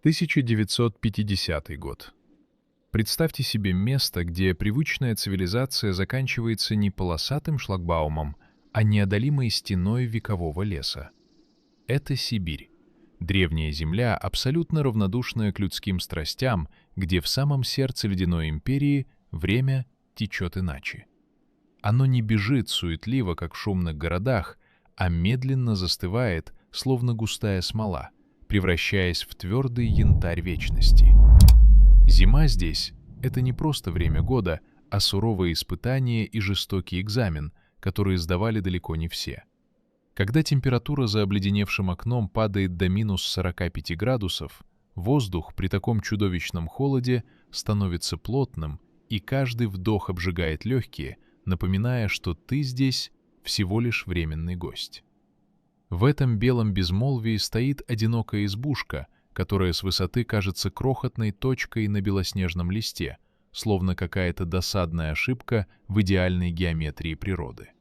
1950 год. Представьте себе место, где привычная цивилизация заканчивается не полосатым шлагбаумом, а неодолимой стеной векового леса. Это Сибирь. Древняя земля, абсолютно равнодушная к людским страстям, где в самом сердце ледяной империи время течет иначе. Оно не бежит суетливо, как в шумных городах, а медленно застывает, словно густая смола, превращаясь в твердый янтарь вечности. Зима здесь — это не просто время года, а суровое испытание и жестокий экзамен, которые сдавали далеко не все. Когда температура за обледеневшим окном падает до минус 45 градусов, воздух при таком чудовищном холоде становится плотным, и каждый вдох обжигает легкие, напоминая, что ты здесь всего лишь временный гость. В этом белом безмолвии стоит одинокая избушка, которая с высоты кажется крохотной точкой на белоснежном листе, словно какая-то досадная ошибка в идеальной геометрии природы.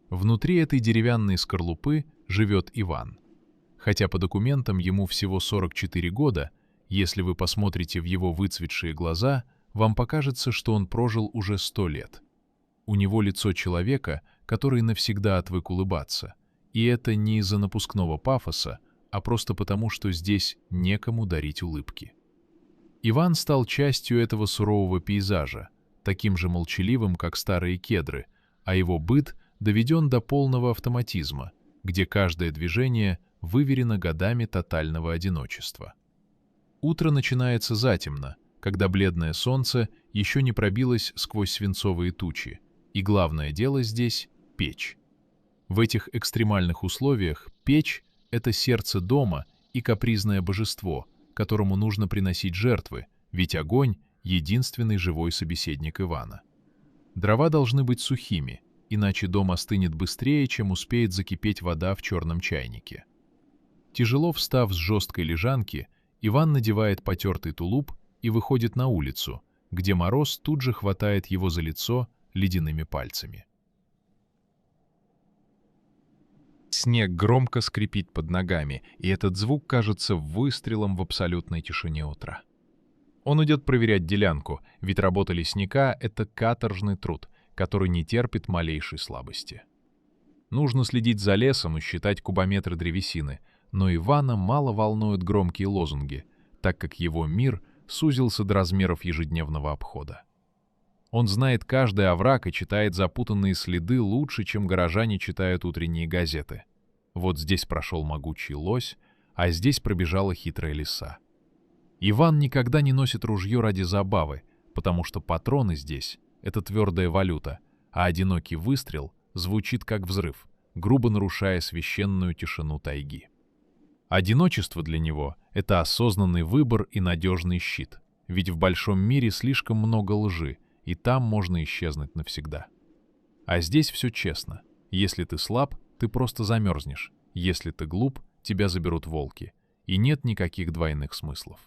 Внутри этой деревянной скорлупы живет Иван. Хотя по документам ему всего 44 года, если вы посмотрите в его выцветшие глаза, вам покажется, что он прожил уже 100 лет. У него лицо человека, который навсегда отвык улыбаться. И это не из-за напускного пафоса, а просто потому, что здесь некому дарить улыбки. Иван стал частью этого сурового пейзажа, таким же молчаливым, как старые кедры, а его быт доведен до полного автоматизма, где каждое движение выверено годами тотального одиночества. Утро начинается затемно, когда бледное солнце еще не пробилось сквозь свинцовые тучи, и главное дело здесь — печь. В этих экстремальных условиях печь — это сердце дома и капризное божество, которому нужно приносить жертвы, ведь огонь — единственный живой собеседник Ивана. Дрова должны быть сухими, иначе дом остынет быстрее, чем успеет закипеть вода в черном чайнике. Тяжело встав с жесткой лежанки, Иван надевает потертый тулуп и выходит на улицу, где мороз тут же хватает его за лицо ледяными пальцами. Снег громко скрипит под ногами, и этот звук кажется выстрелом в абсолютной тишине утра. Он идет проверять делянку, ведь работа лесника — это каторжный труд, который не терпит малейшей слабости. Нужно следить за лесом и считать кубометры древесины, но Ивана мало волнуют громкие лозунги, так как его мир сузился до размеров ежедневного обхода. Он знает каждый овраг и читает запутанные следы лучше, чем горожане читают утренние газеты. Вот здесь прошел могучий лось, а здесь пробежала хитрая лиса. Иван никогда не носит ружье ради забавы, потому что патроны здесь — это твердая валюта, а одинокий выстрел звучит как взрыв, грубо нарушая священную тишину тайги. Одиночество для него — это осознанный выбор и надежный щит, ведь в большом мире слишком много лжи, и там можно исчезнуть навсегда. А здесь все честно. Если ты слаб, ты просто замерзнешь. Если ты глуп, тебя заберут волки. И нет никаких двойных смыслов.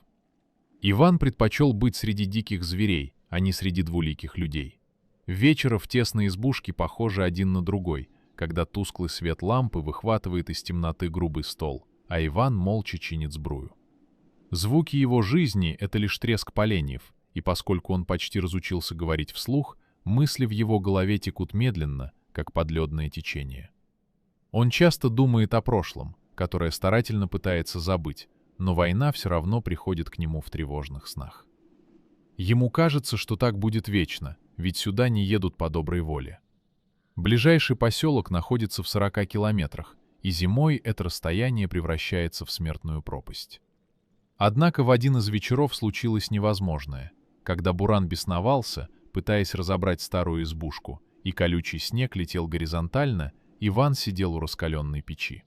Иван предпочел быть среди диких зверей, а не среди двуликих людей. Вечера в тесной избушке похожи один на другой, когда тусклый свет лампы выхватывает из темноты грубый стол, а Иван молча чинит сбрую. Звуки его жизни — это лишь треск поленьев, и поскольку он почти разучился говорить вслух, мысли в его голове текут медленно, как подледное течение. Он часто думает о прошлом, которое старательно пытается забыть, но война все равно приходит к нему в тревожных снах. Ему кажется, что так будет вечно, ведь сюда не едут по доброй воле. Ближайший поселок находится в 40 километрах, и зимой это расстояние превращается в смертную пропасть. Однако в один из вечеров случилось невозможное. Когда буран бесновался, пытаясь разобрать старую избушку, и колючий снег летел горизонтально, Иван сидел у раскаленной печи.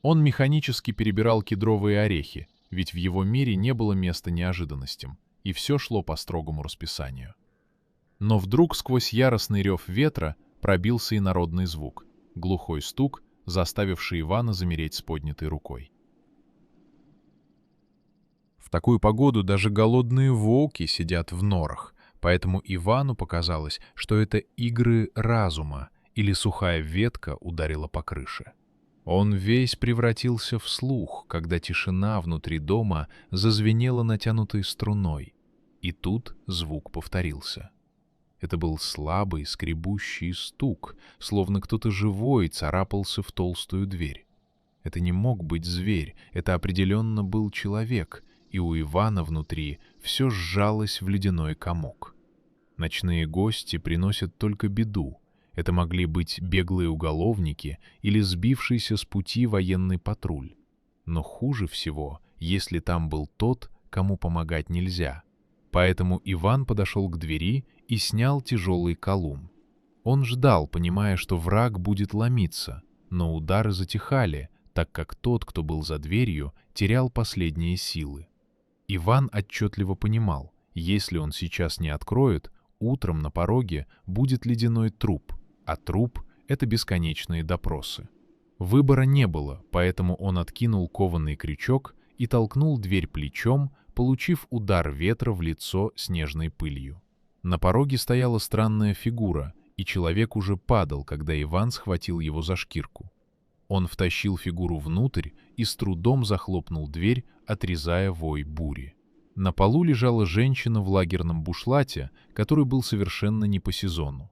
Он механически перебирал кедровые орехи, ведь в его мире не было места неожиданностям, и все шло по строгому расписанию. Но вдруг сквозь яростный рев ветра пробился и народный звук, глухой стук, заставивший Ивана замереть с поднятой рукой. В такую погоду даже голодные волки сидят в норах, поэтому Ивану показалось, что это игры разума или сухая ветка ударила по крыше. Он весь превратился в слух, когда тишина внутри дома зазвенела натянутой струной, и тут звук повторился. Это был слабый, скребущий стук, словно кто-то живой царапался в толстую дверь. Это не мог быть зверь, это определенно был человек, и у Ивана внутри все сжалось в ледяной комок. Ночные гости приносят только беду. Это могли быть беглые уголовники или сбившийся с пути военный патруль. Но хуже всего, если там был тот, кому помогать нельзя. Поэтому Иван подошел к двери и снял тяжелый колун. Он ждал, понимая, что враг будет ломиться, но удары затихали, так как тот, кто был за дверью, терял последние силы. Иван отчетливо понимал, если он сейчас не откроет, утром на пороге будет ледяной труп, а труп — это бесконечные допросы. Выбора не было, поэтому он откинул кованый крючок и толкнул дверь плечом, получив удар ветра в лицо снежной пылью. На пороге стояла странная фигура, и человек уже падал, когда Иван схватил его за шкирку. Он втащил фигуру внутрь и с трудом захлопнул дверь, отрезая вой бури. На полу лежала женщина в лагерном бушлате, который был совершенно не по сезону.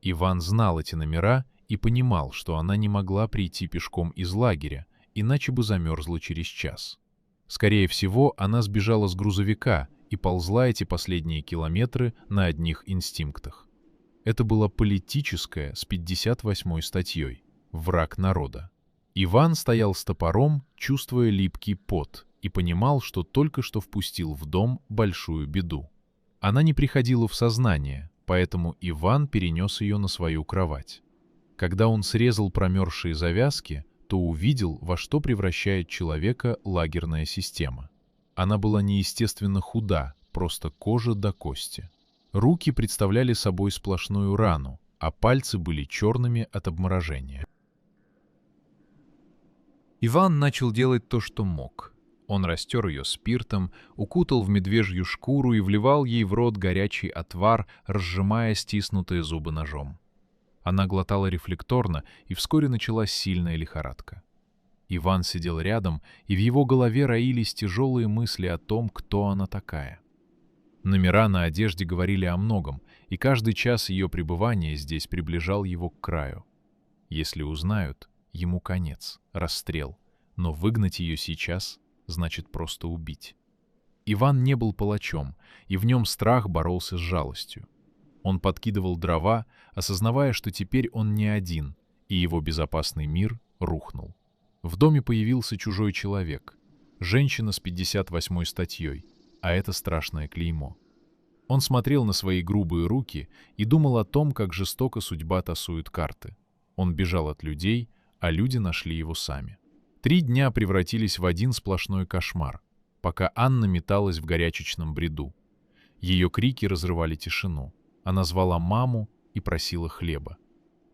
Иван знал эти номера и понимал, что она не могла прийти пешком из лагеря, иначе бы замерзла через час. Скорее всего, она сбежала с грузовика и ползла эти последние километры на одних инстинктах. Это была политическая с 58-й статьей «Враг народа». Иван стоял с топором, чувствуя липкий пот, и понимал, что только что впустил в дом большую беду. Она не приходила в сознание, поэтому Иван перенес ее на свою кровать. Когда он срезал промерзшие завязки, то увидел, во что превращает человека лагерная система. Она была неестественно худа, просто кожа до кости. Руки представляли собой сплошную рану, а пальцы были черными от обморожения. Иван начал делать то, что мог. Он растер ее спиртом, укутал в медвежью шкуру и вливал ей в рот горячий отвар, разжимая стиснутые зубы ножом. Она глотала рефлекторно, и вскоре началась сильная лихорадка. Иван сидел рядом, и в его голове роились тяжелые мысли о том, кто она такая. Номера на одежде говорили о многом, и каждый час ее пребывания здесь приближал его к краю. Если узнают, ему конец, расстрел, но выгнать ее сейчас значит просто убить. Иван не был палачом, и в нем страх боролся с жалостью. Он подкидывал дрова, осознавая, что теперь он не один, и его безопасный мир рухнул. В доме появился чужой человек, женщина с 58-й статьей, а это страшное клеймо. Он смотрел на свои грубые руки и думал о том, как жестоко судьба тасует карты. Он бежал от людей, а люди нашли его сами. 3 дня превратились в один сплошной кошмар, пока Анна металась в горячечном бреду. Ее крики разрывали тишину. Она звала маму и просила хлеба.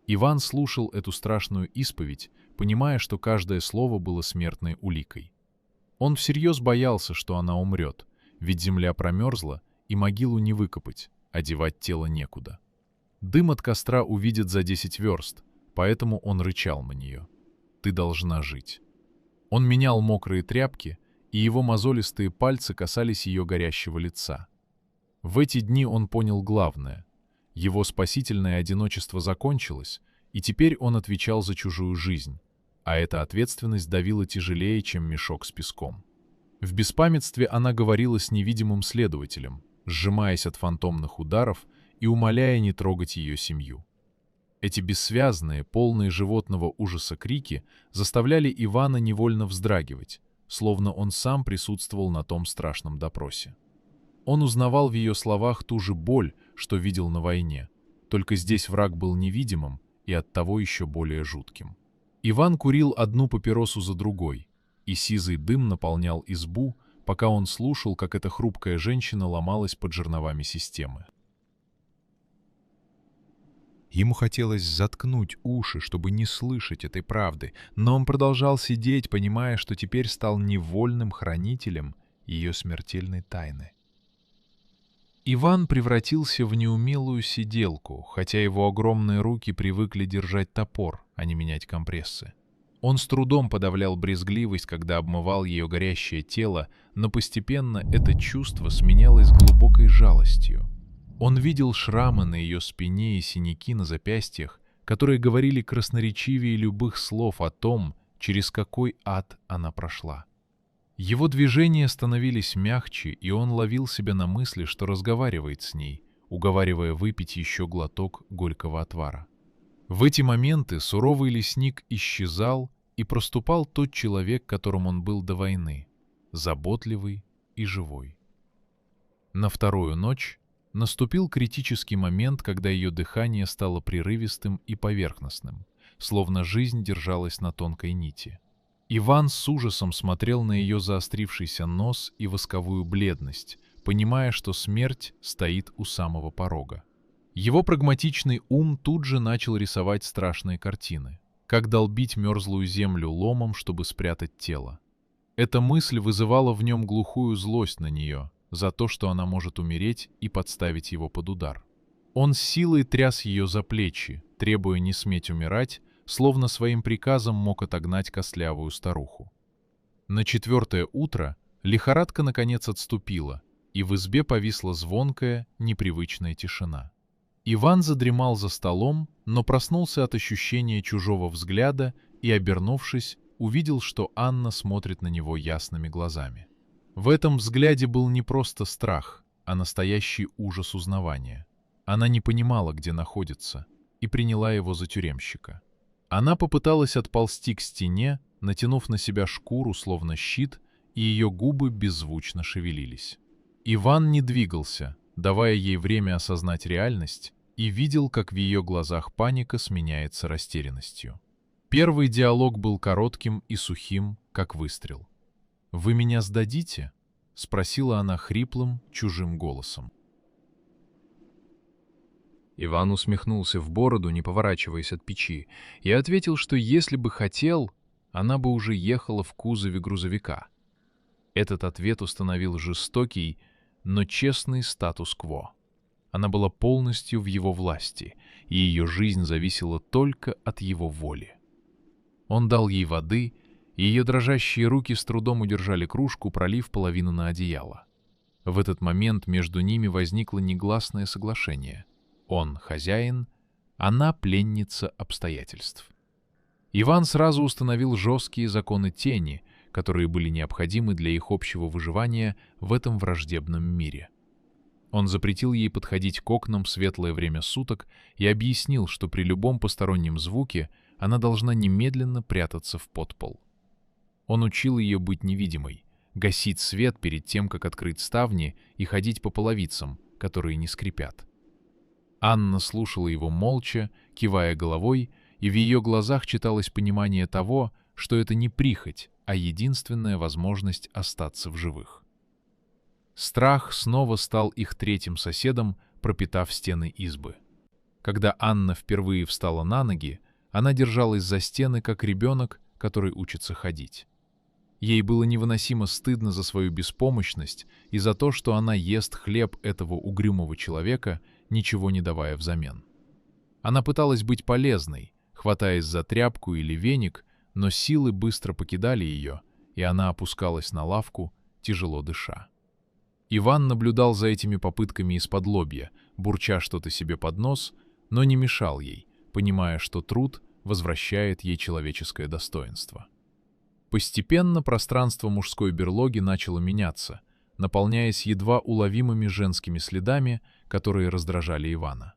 Иван слушал эту страшную исповедь, понимая, что каждое слово было смертной уликой. Он всерьез боялся, что она умрет, ведь земля промерзла, и могилу не выкопать, а девать тело некуда. Дым от костра увидит за 10 верст, поэтому он рычал на нее. «Ты должна жить». Он менял мокрые тряпки, и его мозолистые пальцы касались ее горящего лица. В эти дни он понял главное. Его спасительное одиночество закончилось, и теперь он отвечал за чужую жизнь, а эта ответственность давила тяжелее, чем мешок с песком. В беспамятстве она говорила с невидимым следователем, сжимаясь от фантомных ударов и умоляя не трогать ее семью. Эти бессвязные, полные животного ужаса крики заставляли Ивана невольно вздрагивать, словно он сам присутствовал на том страшном допросе. Он узнавал в ее словах ту же боль, что видел на войне, только здесь враг был невидимым и оттого еще более жутким. Иван курил одну папиросу за другой, и сизый дым наполнял избу, пока он слушал, как эта хрупкая женщина ломалась под жерновами системы. Ему хотелось заткнуть уши, чтобы не слышать этой правды, но он продолжал сидеть, понимая, что теперь стал невольным хранителем ее смертельной тайны. Иван превратился в неумелую сиделку, хотя его огромные руки привыкли держать топор, а не менять компрессы. Он с трудом подавлял брезгливость, когда обмывал ее горящее тело, но постепенно это чувство сменялось глубокой жалостью. Он видел шрамы на ее спине и синяки на запястьях, которые говорили красноречивее любых слов о том, через какой ад она прошла. Его движения становились мягче, и он ловил себя на мысли, что разговаривает с ней, уговаривая выпить еще глоток горького отвара. В эти моменты суровый лесник исчезал, и проступал тот человек, которым он был до войны, заботливый и живой. На вторую ночь наступил критический момент, когда ее дыхание стало прерывистым и поверхностным, словно жизнь держалась на тонкой нити. Иван с ужасом смотрел на ее заострившийся нос и восковую бледность, понимая, что смерть стоит у самого порога. Его прагматичный ум тут же начал рисовать страшные картины, как долбить мерзлую землю ломом, чтобы спрятать тело. Эта мысль вызывала в нем глухую злость на нее, за то, что она может умереть и подставить его под удар. Он с силой тряс ее за плечи, требуя не сметь умирать, словно своим приказом мог отогнать костлявую старуху. На четвертое утро лихорадка наконец отступила, и в избе повисла звонкая, непривычная тишина. Иван задремал за столом, но проснулся от ощущения чужого взгляда и, обернувшись, увидел, что Анна смотрит на него ясными глазами. В этом взгляде был не просто страх, а настоящий ужас узнавания. Она не понимала, где находится, и приняла его за тюремщика. Она попыталась отползти к стене, натянув на себя шкуру, словно щит, и ее губы беззвучно шевелились. Иван не двигался, давая ей время осознать реальность, и видел, как в ее глазах паника сменяется растерянностью. Первый диалог был коротким и сухим, как выстрел. «Вы меня сдадите?» — спросила она хриплым, чужим голосом. Иван усмехнулся в бороду, не поворачиваясь от печи, и ответил, что если бы хотел, она бы уже ехала в кузове грузовика. Этот ответ установил жестокий, но честный статус-кво. Она была полностью в его власти, и ее жизнь зависела только от его воли. Он дал ей воды, и ее дрожащие руки с трудом удержали кружку, пролив половину на одеяло. В этот момент между ними возникло негласное соглашение. Он хозяин, она пленница обстоятельств. Иван сразу установил жесткие законы тени, которые были необходимы для их общего выживания в этом враждебном мире. Он запретил ей подходить к окнам в светлое время суток и объяснил, что при любом постороннем звуке она должна немедленно прятаться в подпол. Он учил ее быть невидимой, гасить свет перед тем, как открыть ставни, и ходить по половицам, которые не скрипят. Анна слушала его молча, кивая головой, и в ее глазах читалось понимание того, что это не прихоть, а единственная возможность остаться в живых. Страх снова стал их третьим соседом, пропитав стены избы. Когда Анна впервые встала на ноги, она держалась за стены, как ребенок, который учится ходить. Ей было невыносимо стыдно за свою беспомощность и за то, что она ест хлеб этого угрюмого человека, ничего не давая взамен. Она пыталась быть полезной, хватаясь за тряпку или веник, но силы быстро покидали ее, и она опускалась на лавку, тяжело дыша. Иван наблюдал за этими попытками исподлобья, бурча что-то себе под нос, но не мешал ей, понимая, что труд возвращает ей человеческое достоинство. Постепенно пространство мужской берлоги начало меняться, наполняясь едва уловимыми женскими следами, которые раздражали Ивана.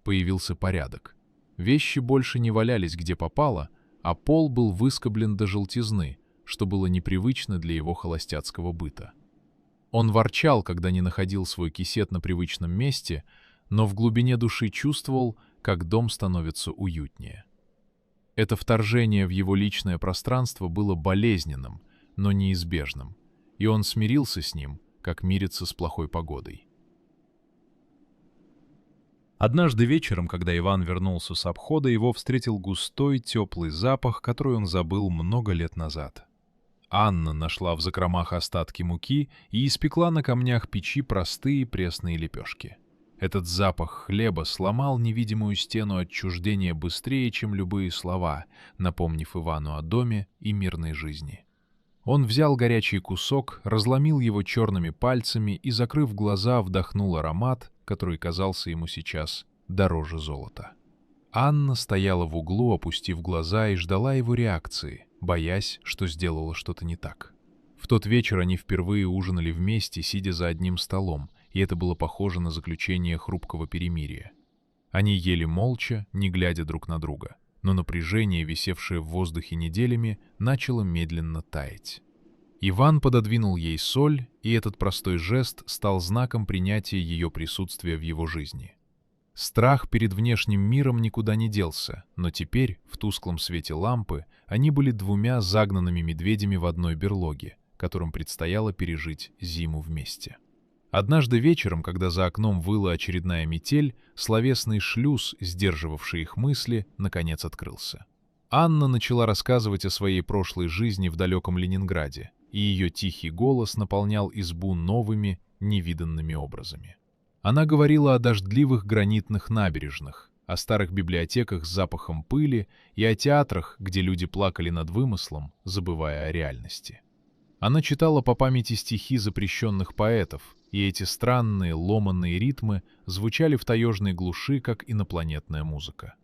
Появился порядок. Вещи больше не валялись где попало, а пол был выскоблен до желтизны, что было непривычно для его холостяцкого быта. Он ворчал, когда не находил свой кисет на привычном месте, но в глубине души чувствовал, как дом становится уютнее. Это вторжение в его личное пространство было болезненным, но неизбежным, и он смирился с ним, как мирится с плохой погодой. Однажды вечером, когда Иван вернулся с обхода, его встретил густой, теплый запах, который он забыл много лет назад. Анна нашла в закромах остатки муки и испекла на камнях печи простые пресные лепешки. Этот запах хлеба сломал невидимую стену отчуждения быстрее, чем любые слова, напомнив Ивану о доме и мирной жизни. Он взял горячий кусок, разломил его черными пальцами и, закрыв глаза, вдохнул аромат, который казался ему сейчас дороже золота. Анна стояла в углу, опустив глаза, и ждала его реакции, боясь, что сделала что-то не так. В тот вечер они впервые ужинали вместе, сидя за одним столом, и это было похоже на заключение хрупкого перемирия. Они ели молча, не глядя друг на друга, но напряжение, висевшее в воздухе неделями, начало медленно таять. Иван пододвинул ей соль, и этот простой жест стал знаком принятия ее присутствия в его жизни. Страх перед внешним миром никуда не делся, но теперь, в тусклом свете лампы, они были двумя загнанными медведями в одной берлоге, которым предстояло пережить зиму вместе. Однажды вечером, когда за окном выла очередная метель, словесный шлюз, сдерживавший их мысли, наконец открылся. Анна начала рассказывать о своей прошлой жизни в далеком Ленинграде, и ее тихий голос наполнял избу новыми, невиданными образами. Она говорила о дождливых гранитных набережных, о старых библиотеках с запахом пыли и о театрах, где люди плакали над вымыслом, забывая о реальности. Она читала по памяти стихи запрещенных поэтов, и эти странные, ломанные ритмы звучали в таежной глуши, как инопланетная музыка.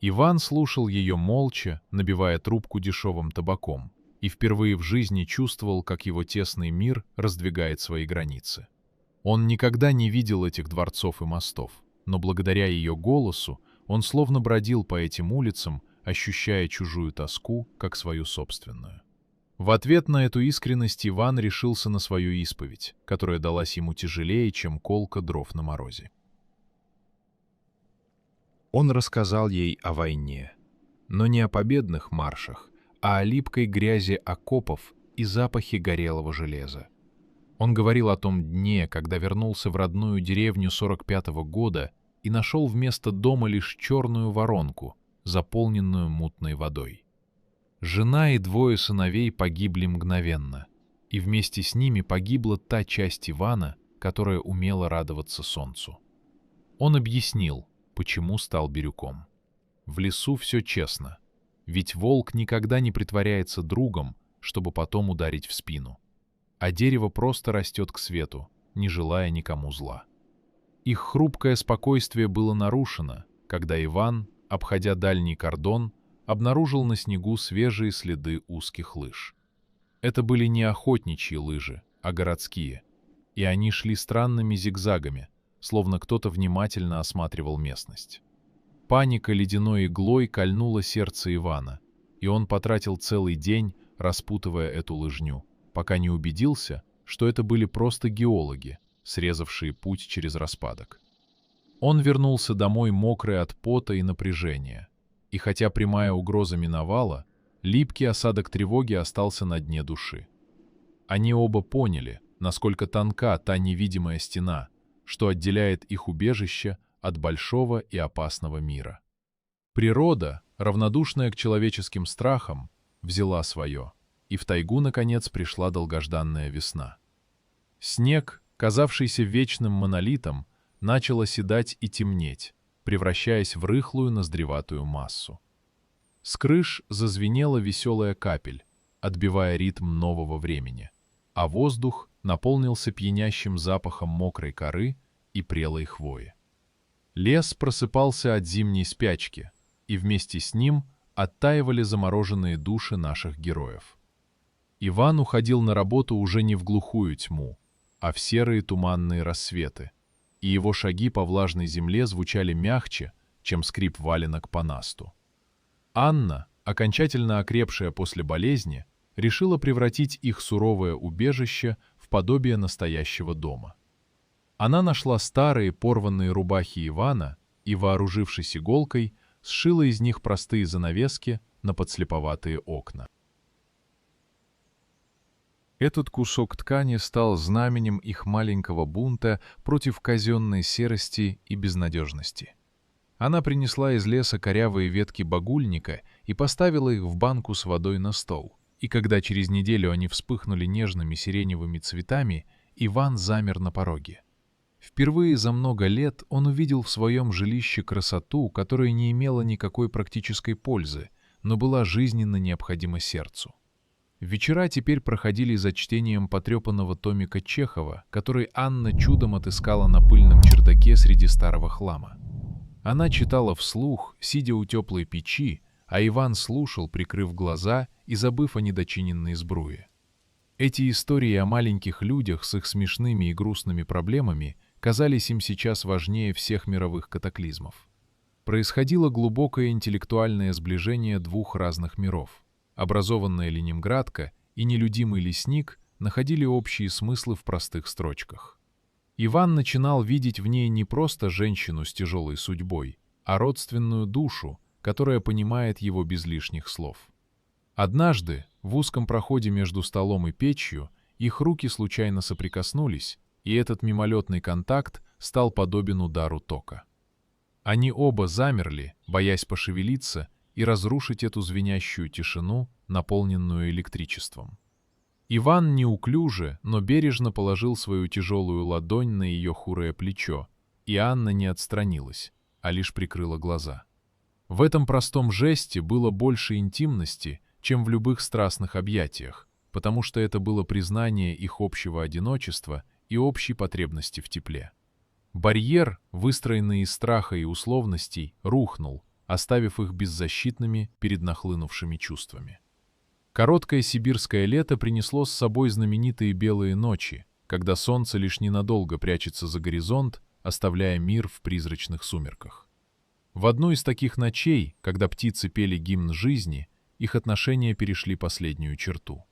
Иван слушал ее молча, набивая трубку дешевым табаком, и впервые в жизни чувствовал, как его тесный мир раздвигает свои границы. Он никогда не видел этих дворцов и мостов, но благодаря ее голосу он словно бродил по этим улицам, ощущая чужую тоску, как свою собственную. В ответ на эту искренность Иван решился на свою исповедь, которая далась ему тяжелее, чем колка дров на морозе. Он рассказал ей о войне, но не о победных маршах, а о липкой грязи окопов и запахе горелого железа. Он говорил о том дне, когда вернулся в родную деревню 45-го года и нашел вместо дома лишь черную воронку, заполненную мутной водой. Жена и двое сыновей погибли мгновенно, и вместе с ними погибла та часть Ивана, которая умела радоваться солнцу. Он объяснил, почему стал бирюком. В лесу все честно, ведь волк никогда не притворяется другом, чтобы потом ударить в спину. А дерево просто растет к свету, не желая никому зла. Их хрупкое спокойствие было нарушено, когда Иван, обходя дальний кордон, обнаружил на снегу свежие следы узких лыж. Это были не охотничьи лыжи, а городские, и они шли странными зигзагами, словно кто-то внимательно осматривал местность. Паника ледяной иглой кольнула сердце Ивана, и он потратил целый день, распутывая эту лыжню, пока не убедился, что это были просто геологи, срезавшие путь через распадок. Он вернулся домой мокрый от пота и напряжения, и хотя прямая угроза миновала, липкий осадок тревоги остался на дне души. Они оба поняли, насколько тонка та невидимая стена, что отделяет их убежище от большого и опасного мира. Природа, равнодушная к человеческим страхам, взяла свое, и в тайгу, наконец, пришла долгожданная весна. Снег, казавшийся вечным монолитом, начал оседать и темнеть, превращаясь в рыхлую ноздреватую массу. С крыш зазвенела веселая капель, отбивая ритм нового времени, а воздух наполнился пьянящим запахом мокрой коры и прелой хвои. Лес просыпался от зимней спячки, и вместе с ним оттаивали замороженные души наших героев. Иван уходил на работу уже не в глухую тьму, а в серые туманные рассветы, и его шаги по влажной земле звучали мягче, чем скрип валенок по насту. Анна, окончательно окрепшая после болезни, решила превратить их суровое убежище в подобие настоящего дома. Она нашла старые порванные рубахи Ивана и, вооружившись иголкой, сшила из них простые занавески на подслеповатые окна. Этот кусок ткани стал знаменем их маленького бунта против казенной серости и безнадежности. Она принесла из леса корявые ветки багульника и поставила их в банку с водой на стол. И когда через неделю они вспыхнули нежными сиреневыми цветами, Иван замер на пороге. Впервые за много лет он увидел в своем жилище красоту, которая не имела никакой практической пользы, но была жизненно необходима сердцу. Вечера теперь проходили за чтением потрепанного томика Чехова, который Анна чудом отыскала на пыльном чердаке среди старого хлама. Она читала вслух, сидя у теплой печи, а Иван слушал, прикрыв глаза и забыв о недочиненной сбруе. Эти истории о маленьких людях с их смешными и грустными проблемами казались им сейчас важнее всех мировых катаклизмов. Происходило глубокое интеллектуальное сближение двух разных миров. Образованная ленинградка и нелюдимый лесник находили общие смыслы в простых строчках. Иван начинал видеть в ней не просто женщину с тяжелой судьбой, а родственную душу, которая понимает его без лишних слов. Однажды, в узком проходе между столом и печью, их руки случайно соприкоснулись, и этот мимолетный контакт стал подобен удару тока. Они оба замерли, боясь пошевелиться и разрушить эту звенящую тишину, наполненную электричеством. Иван неуклюже, но бережно положил свою тяжелую ладонь на ее худое плечо, и Анна не отстранилась, а лишь прикрыла глаза. В этом простом жесте было больше интимности, чем в любых страстных объятиях, потому что это было признание их общего одиночества и общей потребности в тепле. Барьер, выстроенный из страха и условностей, рухнул, оставив их беззащитными перед нахлынувшими чувствами. Короткое сибирское лето принесло с собой знаменитые белые ночи, когда солнце лишь ненадолго прячется за горизонт, оставляя мир в призрачных сумерках. В одну из таких ночей, когда птицы пели гимн жизни, их отношения перешли последнюю черту.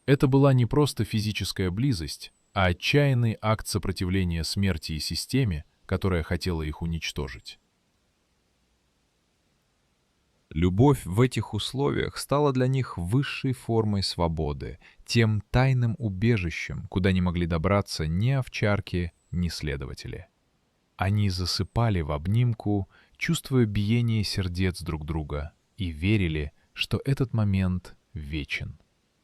Это была не просто физическая близость, а отчаянный акт сопротивления смерти и системе, которая хотела их уничтожить. Любовь в этих условиях стала для них высшей формой свободы, тем тайным убежищем, куда не могли добраться ни овчарки, ни следователи. Они засыпали в обнимку, чувствуя биение сердец друг друга, и верили, что этот момент вечен.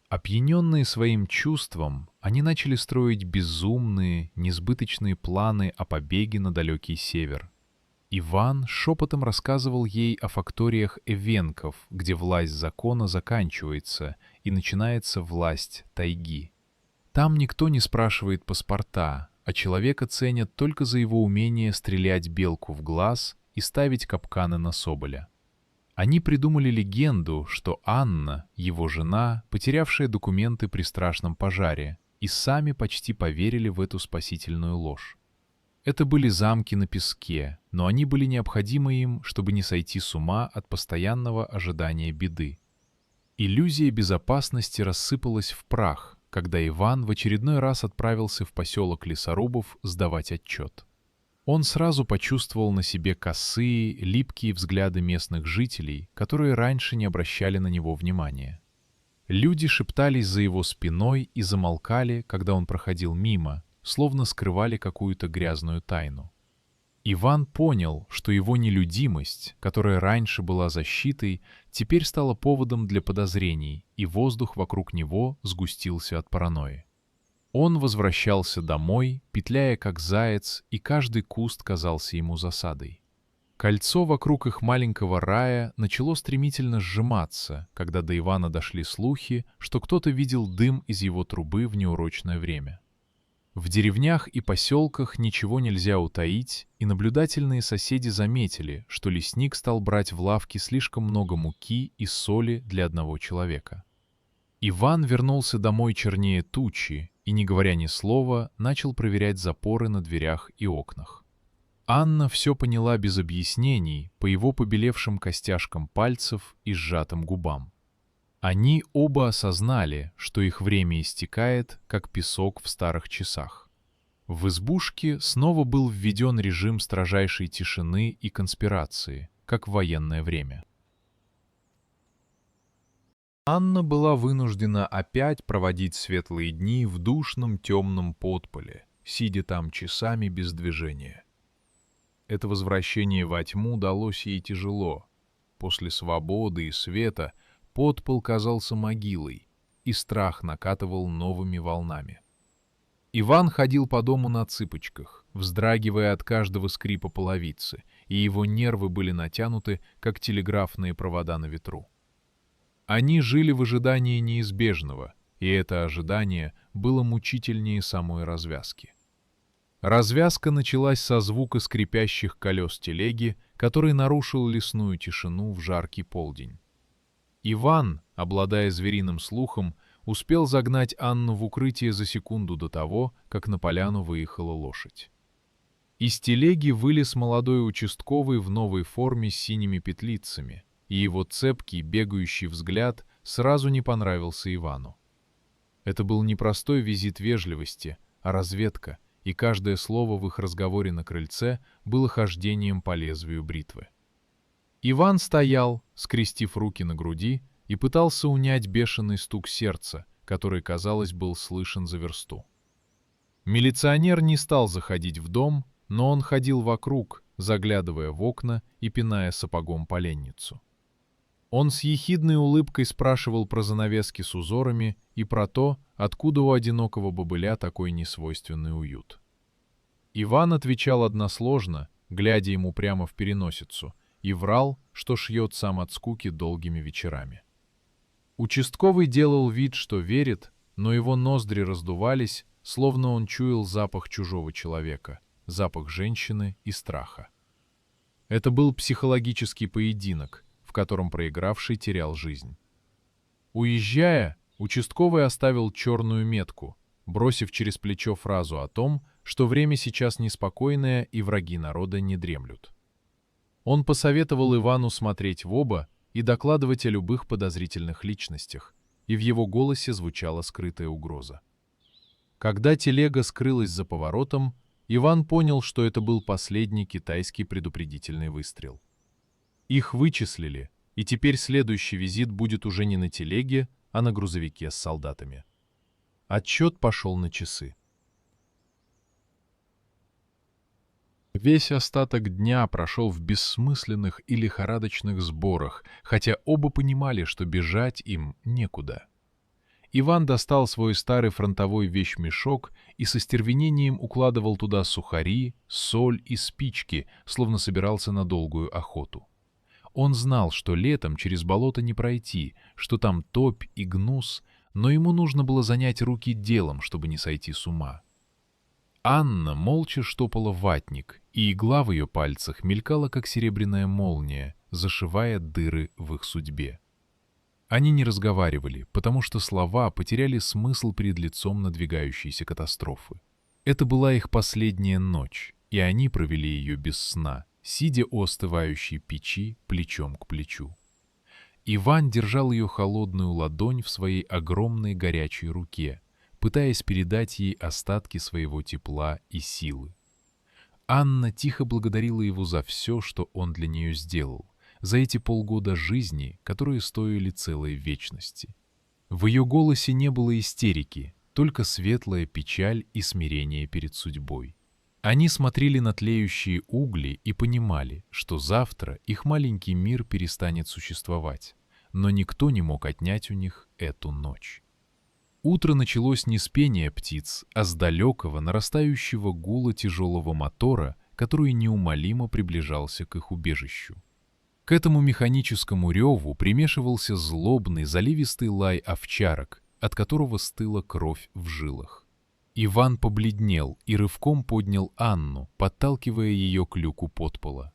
Опьяненные своим чувством, они начали строить безумные, несбыточные планы о побеге на далекий север. Иван шепотом рассказывал ей о факториях эвенков, где власть закона заканчивается и начинается власть тайги. Там никто не спрашивает паспорта, а человека ценят только за его умение стрелять белку в глаз и ставить капканы на соболя. Они придумали легенду, что Анна, его жена, потерявшая документы при страшном пожаре, и сами почти поверили в эту спасительную ложь. Это были замки на песке, но они были необходимы им, чтобы не сойти с ума от постоянного ожидания беды. Иллюзия безопасности рассыпалась в прах, когда Иван в очередной раз отправился в поселок лесорубов сдавать отчет. Он сразу почувствовал на себе косые, липкие взгляды местных жителей, которые раньше не обращали на него внимания. Люди шептались за его спиной и замолкали, когда он проходил мимо, словно скрывали какую-то грязную тайну. Иван понял, что его нелюдимость, которая раньше была защитой, теперь стала поводом для подозрений, и воздух вокруг него сгустился от паранойи. Он возвращался домой, петляя как заяц, и каждый куст казался ему засадой. Кольцо вокруг их маленького рая начало стремительно сжиматься, когда до Ивана дошли слухи, что кто-то видел дым из его трубы в неурочное время. В деревнях и поселках ничего нельзя утаить, и наблюдательные соседи заметили, что лесник стал брать в лавке слишком много муки и соли для одного человека. Иван вернулся домой чернее тучи и, не говоря ни слова, начал проверять запоры на дверях и окнах. Анна все поняла без объяснений по его побелевшим костяшкам пальцев и сжатым губам. Они оба осознали, что их время истекает, как песок в старых часах. В избушке снова был введен режим строжайшей тишины и конспирации, как в военное время. Анна была вынуждена опять проводить светлые дни в душном темном подполе, сидя там часами без движения. Это возвращение во тьму далось ей тяжело. После свободы и света подпол казался могилой, и страх накатывал новыми волнами. Иван ходил по дому на цыпочках, вздрагивая от каждого скрипа половицы, и его нервы были натянуты, как телеграфные провода на ветру. Они жили в ожидании неизбежного, и это ожидание было мучительнее самой развязки. Развязка началась со звука скрипящих колес телеги, который нарушил лесную тишину в жаркий полдень. Иван, обладая звериным слухом, успел загнать Анну в укрытие за секунду до того, как на поляну выехала лошадь. Из телеги вылез молодой участковый в новой форме с синими петлицами, и его цепкий, бегающий взгляд сразу не понравился Ивану. Это был не простой визит вежливости, а разведка, и каждое слово в их разговоре на крыльце было хождением по лезвию бритвы. Иван стоял, скрестив руки на груди, и пытался унять бешеный стук сердца, который, казалось, был слышен за версту. Милиционер не стал заходить в дом, но он ходил вокруг, заглядывая в окна и пиная сапогом поленницу. Он с ехидной улыбкой спрашивал про занавески с узорами и про то, откуда у одинокого бобыля такой несвойственный уют. Иван отвечал односложно, глядя ему прямо в переносицу, и врал, что шьет сам от скуки долгими вечерами. Участковый делал вид, что верит, но его ноздри раздувались, словно он чуял запах чужого человека, запах женщины и страха. Это был психологический поединок, в котором проигравший терял жизнь. Уезжая, участковый оставил черную метку, бросив через плечо фразу о том, что время сейчас неспокойное и враги народа не дремлют. Он посоветовал Ивану смотреть в оба и докладывать о любых подозрительных личностях, и в его голосе звучала скрытая угроза. Когда телега скрылась за поворотом, Иван понял, что это был последний китайский предупредительный выстрел. Их вычислили, и теперь следующий визит будет уже не на телеге, а на грузовике с солдатами. Отсчет пошел на часы. Весь остаток дня прошел в бессмысленных и лихорадочных сборах, хотя оба понимали, что бежать им некуда. Иван достал свой старый фронтовой вещмешок и со стервенением укладывал туда сухари, соль и спички, словно собирался на долгую охоту. Он знал, что летом через болото не пройти, что там топь и гнус, но ему нужно было занять руки делом, чтобы не сойти с ума. Анна молча штопала ватник, и игла в ее пальцах мелькала, как серебряная молния, зашивая дыры в их судьбе. Они не разговаривали, потому что слова потеряли смысл перед лицом надвигающейся катастрофы. Это была их последняя ночь, и они провели ее без сна, сидя у остывающей печи плечом к плечу. Иван держал ее холодную ладонь в своей огромной горячей руке, пытаясь передать ей остатки своего тепла и силы. Анна тихо благодарила его за все, что он для нее сделал, за эти полгода жизни, которые стоили целой вечности. В ее голосе не было истерики, только светлая печаль и смирение перед судьбой. Они смотрели на тлеющие угли и понимали, что завтра их маленький мир перестанет существовать, но никто не мог отнять у них эту ночь. Утро началось не с пения птиц, а с далекого, нарастающего гула тяжелого мотора, который неумолимо приближался к их убежищу. К этому механическому реву примешивался злобный, заливистый лай овчарок, от которого стыла кровь в жилах. Иван побледнел и рывком поднял Анну, подталкивая ее к люку подпола.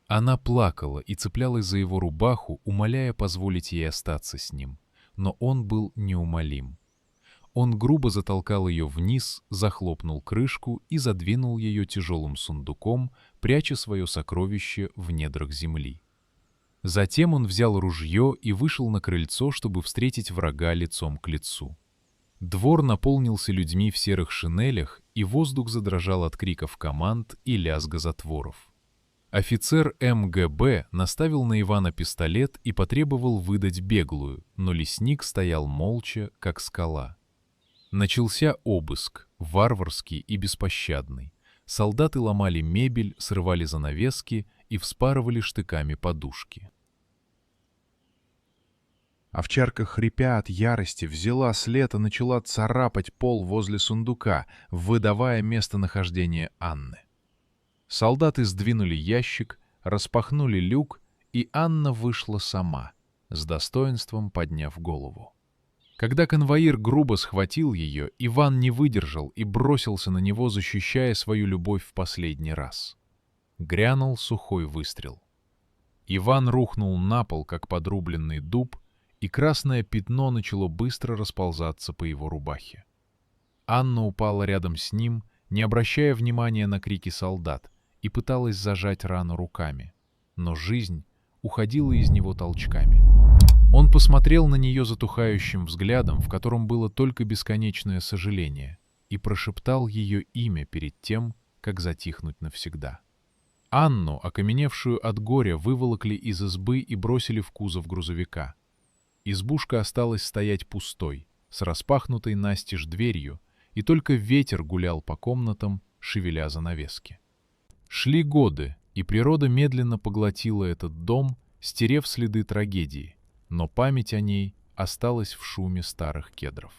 Она плакала и цеплялась за его рубаху, умоляя позволить ей остаться с ним, но он был неумолим. Он грубо затолкал ее вниз, захлопнул крышку и задвинул ее тяжелым сундуком, пряча свое сокровище в недрах земли. Затем он взял ружье и вышел на крыльцо, чтобы встретить врага лицом к лицу. Двор наполнился людьми в серых шинелях, и воздух задрожал от криков команд и лязга затворов. Офицер МГБ наставил на Ивана пистолет и потребовал выдать беглую, но лесник стоял молча, как скала. Начался обыск, варварский и беспощадный. Солдаты ломали мебель, срывали занавески и вспарывали штыками подушки. Овчарка, хрипя от ярости, взяла след и начала царапать пол возле сундука, выдавая местонахождение Анны. Солдаты сдвинули ящик, распахнули люк, и Анна вышла сама, с достоинством подняв голову. Когда конвоир грубо схватил ее, Иван не выдержал и бросился на него, защищая свою любовь в последний раз. Грянул сухой выстрел. Иван рухнул на пол, как подрубленный дуб, и красное пятно начало быстро расползаться по его рубахе. Анна упала рядом с ним, не обращая внимания на крики солдат, и пыталась зажать рану руками, но жизнь уходила из него толчками. Он посмотрел на нее затухающим взглядом, в котором было только бесконечное сожаление, и прошептал ее имя перед тем, как затихнуть навсегда. Анну, окаменевшую от горя, выволокли из избы и бросили в кузов грузовика. Избушка осталась стоять пустой, с распахнутой настежь дверью, и только ветер гулял по комнатам, шевеля занавески. Шли годы, и природа медленно поглотила этот дом, стерев следы трагедии, но память о ней осталась в шуме старых кедров.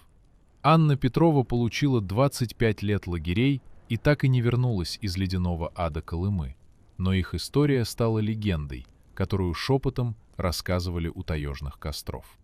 Анна Петрова получила 25 лет лагерей и так и не вернулась из ледяного ада Колымы, но их история стала легендой, которую шепотом рассказывали у таежных костров.